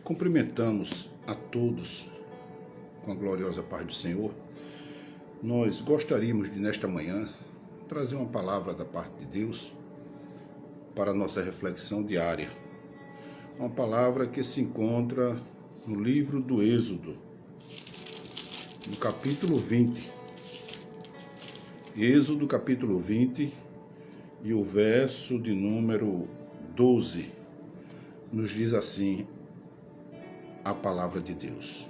Cumprimentamos a todos com a gloriosa paz do Senhor. Nós gostaríamos de, nesta manhã, trazer uma palavra da parte de Deus para a nossa reflexão diária. Uma palavra que se encontra no livro do Êxodo, no capítulo 20. Êxodo, capítulo 20, e o verso de número 12, nos diz assim a palavra de Deus: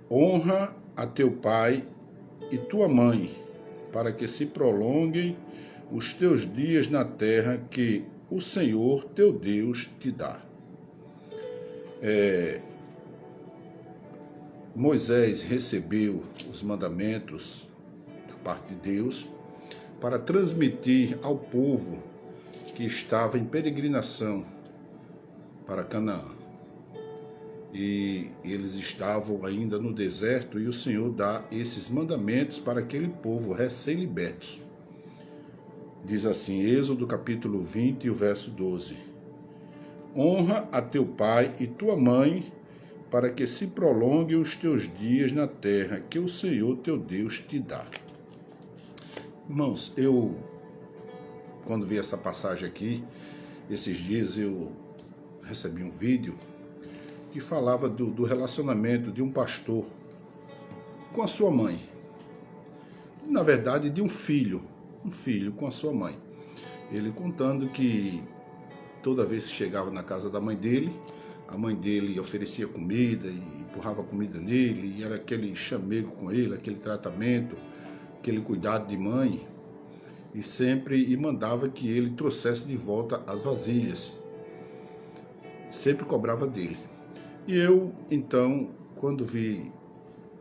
honra a teu pai e tua mãe, para que se prolonguem os teus dias na terra que o Senhor teu Deus te dá. Moisés recebeu os mandamentos da parte de Deus para transmitir ao povo que estava em peregrinação para Canaã. E eles estavam ainda no deserto, e o Senhor dá esses mandamentos para aquele povo recém-libertos. Diz assim, Êxodo capítulo 20, o verso 12: honra a teu pai e tua mãe, para que se prolonguem os teus dias na terra que o Senhor teu Deus te dá. Irmãos, quando vi essa passagem aqui, esses dias eu recebi um vídeo que falava do relacionamento de um pastor com a sua mãe. Na verdade, de um filho com a sua mãe. Ele contando que toda vez que chegava na casa da mãe dele, a mãe dele oferecia comida e empurrava comida nele, e era aquele chamego com ele, aquele tratamento, aquele cuidado de mãe, e mandava que ele trouxesse de volta as vasilhas. Sempre cobrava dele. E eu, então, quando vi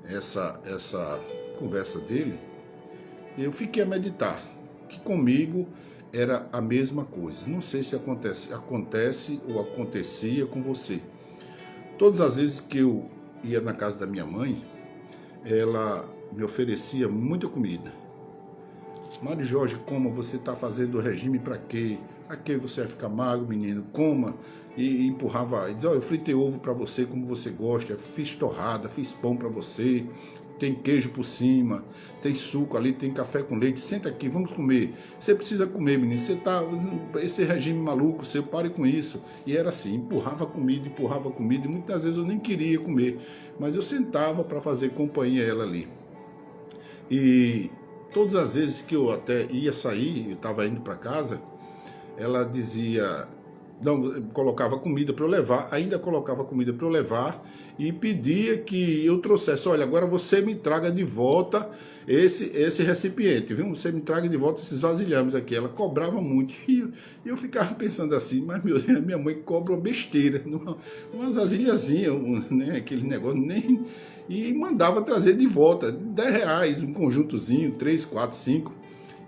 essa conversa dele, eu fiquei a meditar que comigo era a mesma coisa. Não sei se acontece ou acontecia com você. Todas as vezes que eu ia na casa da minha mãe, ela me oferecia muita comida. Mário Jorge, coma, você está fazendo o regime para quê? A que você vai ficar magro, menino? Coma. E empurrava, e dizia, eu fritei ovo para você como você gosta, fiz torrada, fiz pão para você, tem queijo por cima, tem suco ali, tem café com leite, senta aqui, vamos comer. Você precisa comer, menino, você tá, esse regime maluco, você pare com isso. E era assim, empurrava comida, e muitas vezes eu nem queria comer, mas eu sentava para fazer companhia a ela ali. E todas as vezes que eu até ia sair, eu estava indo para casa, ela dizia, não, colocava comida para eu levar, ainda colocava comida para eu levar e pedia que eu trouxesse, olha, agora você me traga de volta esse recipiente, viu? Você me traga de volta esses vasilhames aqui. Ela cobrava muito e eu ficava pensando assim, mas meu Deus, minha mãe cobra uma besteira, umas vasilhazinhas, né, aquele negócio, nem... E mandava trazer de volta, R$10, um conjuntozinho, 3, 4, 5,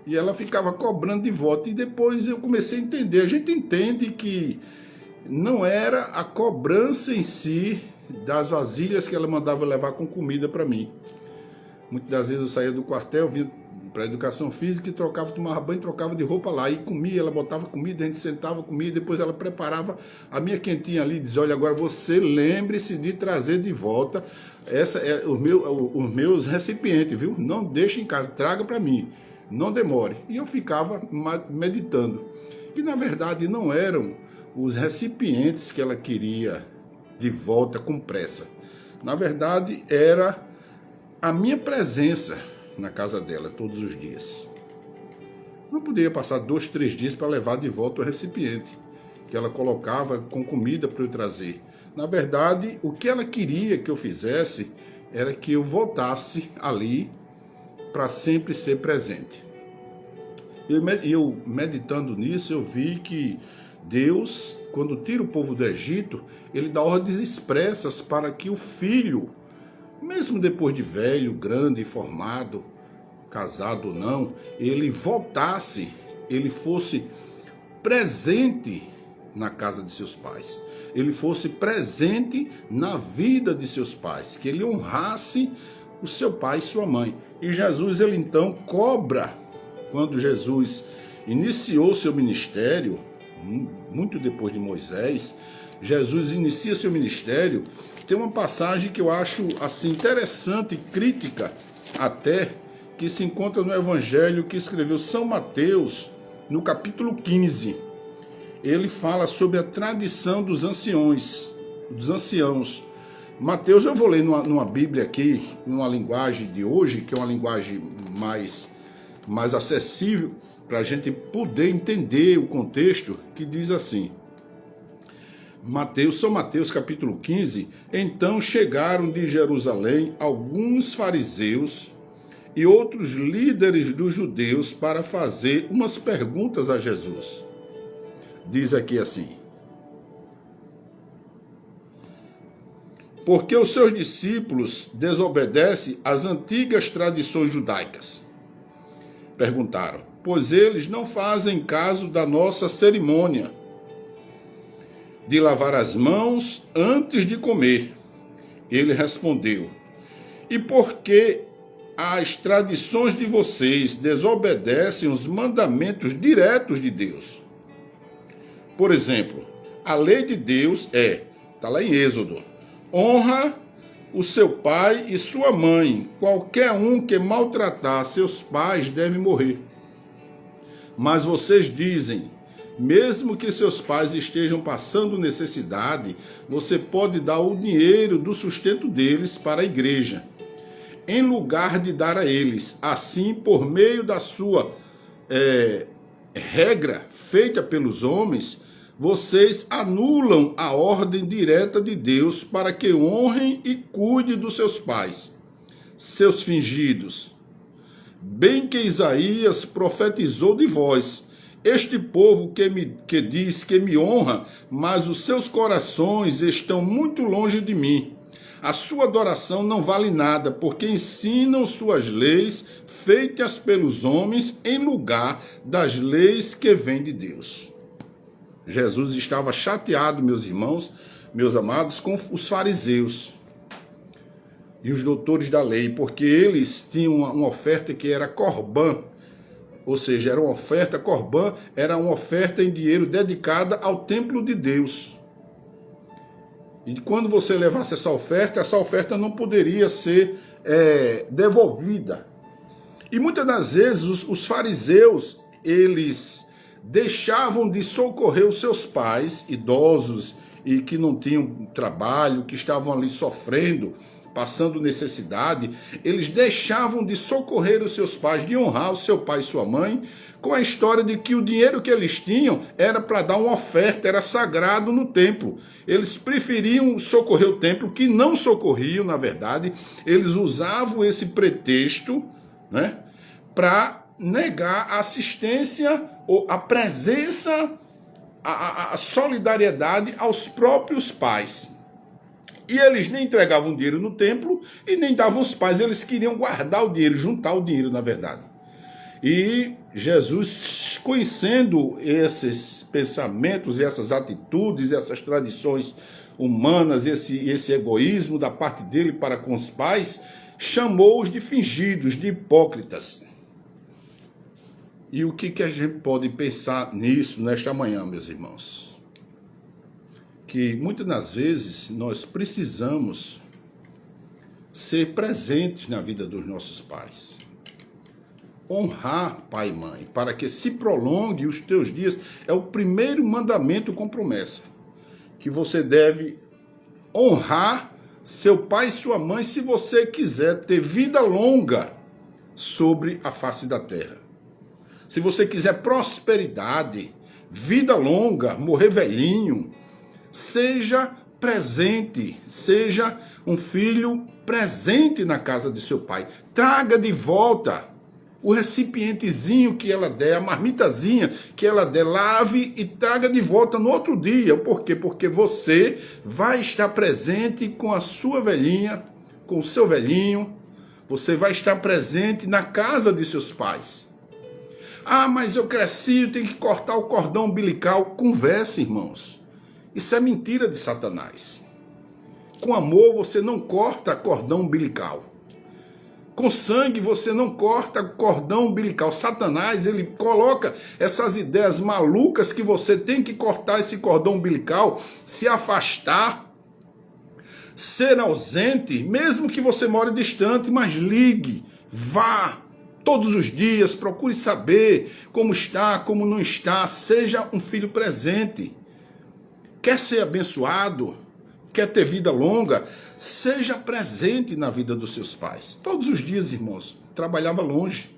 e ela ficava cobrando de volta. E depois eu comecei a entender, a gente entende que não era a cobrança em si das vasilhas que ela mandava levar com comida para mim. Muitas das vezes eu saía do quartel, vinha para a educação física e tomava banho, trocava de roupa lá e comia, ela botava comida, a gente sentava, comia, depois ela preparava a minha quentinha ali e dizia, olha, agora você lembre-se de trazer de volta os meus recipientes, viu? Não deixe em casa, traga para mim, não demore. E eu ficava meditando, que na verdade não eram os recipientes que ela queria de volta com pressa. Na verdade era a minha presença na casa dela todos os dias. Não poderia passar 2, 3 dias para levar de volta o recipiente que ela colocava com comida para eu trazer. Na verdade, o que ela queria que eu fizesse era que eu voltasse ali para sempre ser presente. Eu meditando nisso, eu vi que Deus, quando tira o povo do Egito, ele dá ordens expressas para que o filho, mesmo depois de velho, grande, formado, casado ou não, ele voltasse, ele fosse presente na casa de seus pais, ele fosse presente na vida de seus pais, que ele honrasse o seu pai e sua mãe. E Jesus, ele então cobra, quando Jesus iniciou seu ministério, muito depois de Moisés, Jesus inicia seu ministério, tem uma passagem que eu acho assim interessante, crítica até, que se encontra no Evangelho que escreveu São Mateus, no capítulo 15. Ele fala sobre a tradição dos anciãos. Mateus, eu vou ler numa Bíblia aqui, numa linguagem de hoje, que é uma linguagem mais acessível, para a gente poder entender o contexto, que diz assim, São Mateus capítulo 15, então chegaram de Jerusalém alguns fariseus e outros líderes dos judeus para fazer umas perguntas a Jesus. Diz aqui assim, porque os seus discípulos desobedecem às antigas tradições judaicas? Perguntaram, pois eles não fazem caso da nossa cerimônia de lavar as mãos antes de comer. Ele respondeu, e por que as tradições de vocês desobedecem os mandamentos diretos de Deus? Por exemplo, a lei de Deus está lá em Êxodo, honra o seu pai e sua mãe. Qualquer um que maltratar seus pais deve morrer. Mas vocês dizem, mesmo que seus pais estejam passando necessidade, você pode dar o dinheiro do sustento deles para a igreja, em lugar de dar a eles. Assim, por meio da sua regra feita pelos homens, vocês anulam a ordem direta de Deus para que honrem e cuidem dos seus pais, seus fingidos. Bem que Isaías profetizou de vós, este povo que diz que me honra, mas os seus corações estão muito longe de mim. A sua adoração não vale nada, porque ensinam suas leis feitas pelos homens em lugar das leis que vêm de Deus. Jesus estava chateado, meus irmãos, meus amados, com os fariseus e os doutores da lei, porque eles tinham uma oferta que era corbã, ou seja, era uma oferta, corbã era uma oferta em dinheiro dedicada ao templo de Deus. E quando você levasse essa oferta não poderia ser devolvida. E muitas das vezes os fariseus, eles deixavam de socorrer os seus pais, idosos e que não tinham trabalho, que estavam ali sofrendo, passando necessidade. Eles deixavam de socorrer os seus pais, de honrar o seu pai e sua mãe, com a história de que o dinheiro que eles tinham era para dar uma oferta, era sagrado no templo. Eles preferiam socorrer o templo, que não socorriam, na verdade. Eles usavam esse pretexto, né, para negar a assistência, ou a presença, a solidariedade aos próprios pais. E eles nem entregavam dinheiro no templo e nem davam aos pais, eles queriam guardar o dinheiro, juntar o dinheiro, na verdade. E Jesus, conhecendo esses pensamentos, essas atitudes, essas tradições humanas, esse egoísmo da parte dele para com os pais, chamou-os de fingidos, de hipócritas. E o que a gente pode pensar nisso nesta manhã, meus irmãos? Que muitas das vezes nós precisamos ser presentes na vida dos nossos pais. Honrar pai e mãe, para que se prolongue os teus dias. É o primeiro mandamento com promessa. Que você deve honrar seu pai e sua mãe se você quiser ter vida longa sobre a face da terra. Se você quiser prosperidade, vida longa, morrer velhinho, seja presente, seja um filho presente na casa de seu pai. Traga de volta o recipientezinho que ela der, a marmitazinha que ela der, lave e traga de volta no outro dia. Por quê? Porque você vai estar presente com a sua velhinha, com o seu velhinho, você vai estar presente na casa de seus pais. Ah, mas eu cresci, eu tenho que cortar o cordão umbilical. Converse, irmãos. Isso é mentira de Satanás. Com amor você não corta cordão umbilical. Com sangue você não corta cordão umbilical. Satanás, ele coloca essas ideias malucas que você tem que cortar esse cordão umbilical, se afastar, ser ausente, mesmo que você more distante, mas ligue, vá todos os dias, procure saber como está, como não está, seja um filho presente. Quer ser abençoado? Quer ter vida longa? Seja presente na vida dos seus pais. Todos os dias, irmãos, trabalhava longe.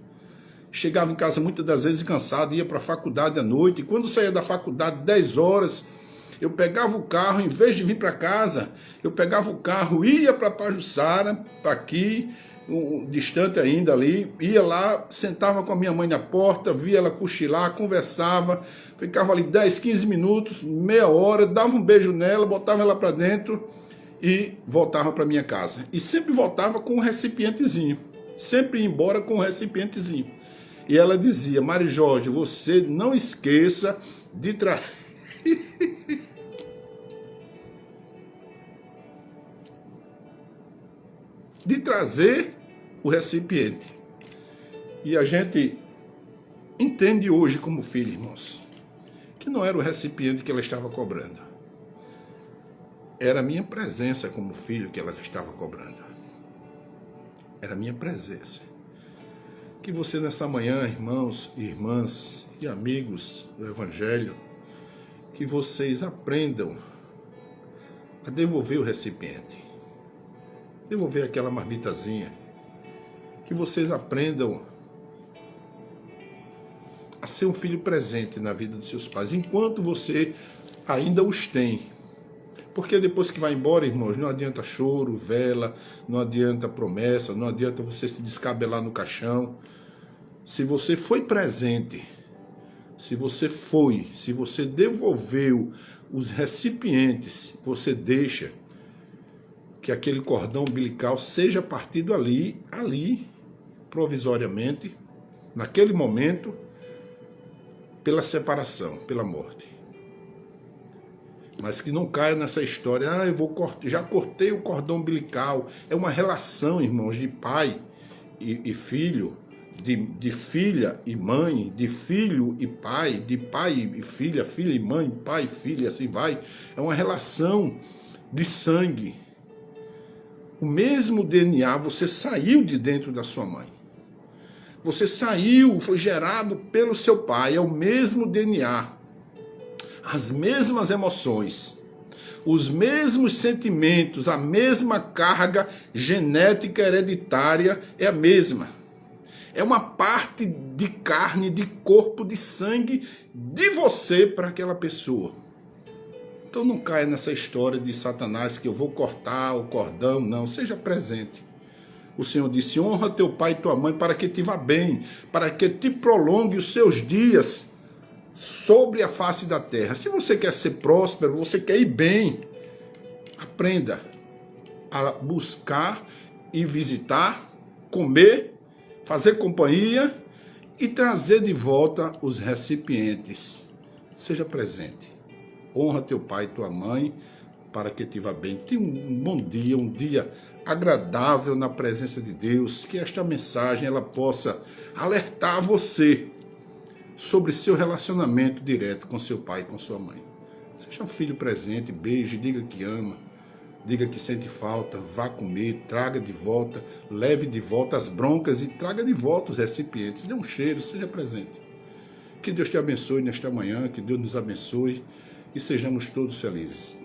Chegava em casa muitas das vezes cansado, ia para a faculdade à noite. E quando saía da faculdade, 10 horas, eu pegava o carro, em vez de vir para casa, eu pegava o carro, ia para Pajuçara, aqui, distante ainda ali, ia lá, sentava com a minha mãe na porta, via ela cochilar, conversava, ficava ali 10, 15 minutos, meia hora, dava um beijo nela, botava ela para dentro e voltava para minha casa. E sempre voltava com um recipientezinho, sempre ia embora com um recipientezinho. E ela dizia: Mário Jorge, você não esqueça de trazer... de trazer o recipiente. E a gente entende hoje como filho, irmãos, que não era o recipiente que ela estava cobrando. Era a minha presença como filho que ela estava cobrando. Era a minha presença. Que você nessa manhã, irmãos e irmãs e amigos do Evangelho, que vocês aprendam a devolver o recipiente. Devolver aquela marmitazinha. Que vocês aprendam a ser um filho presente na vida dos seus pais, enquanto você ainda os tem. Porque depois que vai embora, irmãos, não adianta choro, vela, não adianta promessa, não adianta você se descabelar no caixão. Se você foi presente, se você devolveu os recipientes, você deixa que aquele cordão umbilical seja partido ali, provisoriamente, naquele momento, pela separação, pela morte. Mas que não caia nessa história, já cortei o cordão umbilical. É uma relação, irmãos, de pai e filho, de filha e mãe, de filho e pai, de pai e filha, filha e mãe, pai e filha, e assim vai. É uma relação de sangue. O mesmo DNA, você saiu de dentro da sua mãe. Você saiu, foi gerado pelo seu pai, é o mesmo DNA. As mesmas emoções, os mesmos sentimentos, a mesma carga genética hereditária é a mesma. É uma parte de carne, de corpo, de sangue de você para aquela pessoa. Então não caia nessa história de Satanás que eu vou cortar o cordão, não. Seja presente. O Senhor disse: honra teu pai e tua mãe para que te vá bem, para que te prolongue os seus dias sobre a face da terra. Se você quer ser próspero, você quer ir bem, aprenda a buscar e visitar, comer, fazer companhia e trazer de volta os recipientes. Seja presente. Honra teu pai e tua mãe para que te vá bem. Tenha um bom dia, um dia agradável na presença de Deus. Que esta mensagem ela possa alertar você sobre seu relacionamento direto com seu pai e com sua mãe. Seja um filho presente, beije, diga que ama, diga que sente falta, vá comer, traga de volta, leve de volta as broncas e traga de volta os recipientes. Dê um cheiro, seja presente. Que Deus te abençoe nesta manhã, que Deus nos abençoe e sejamos todos felizes.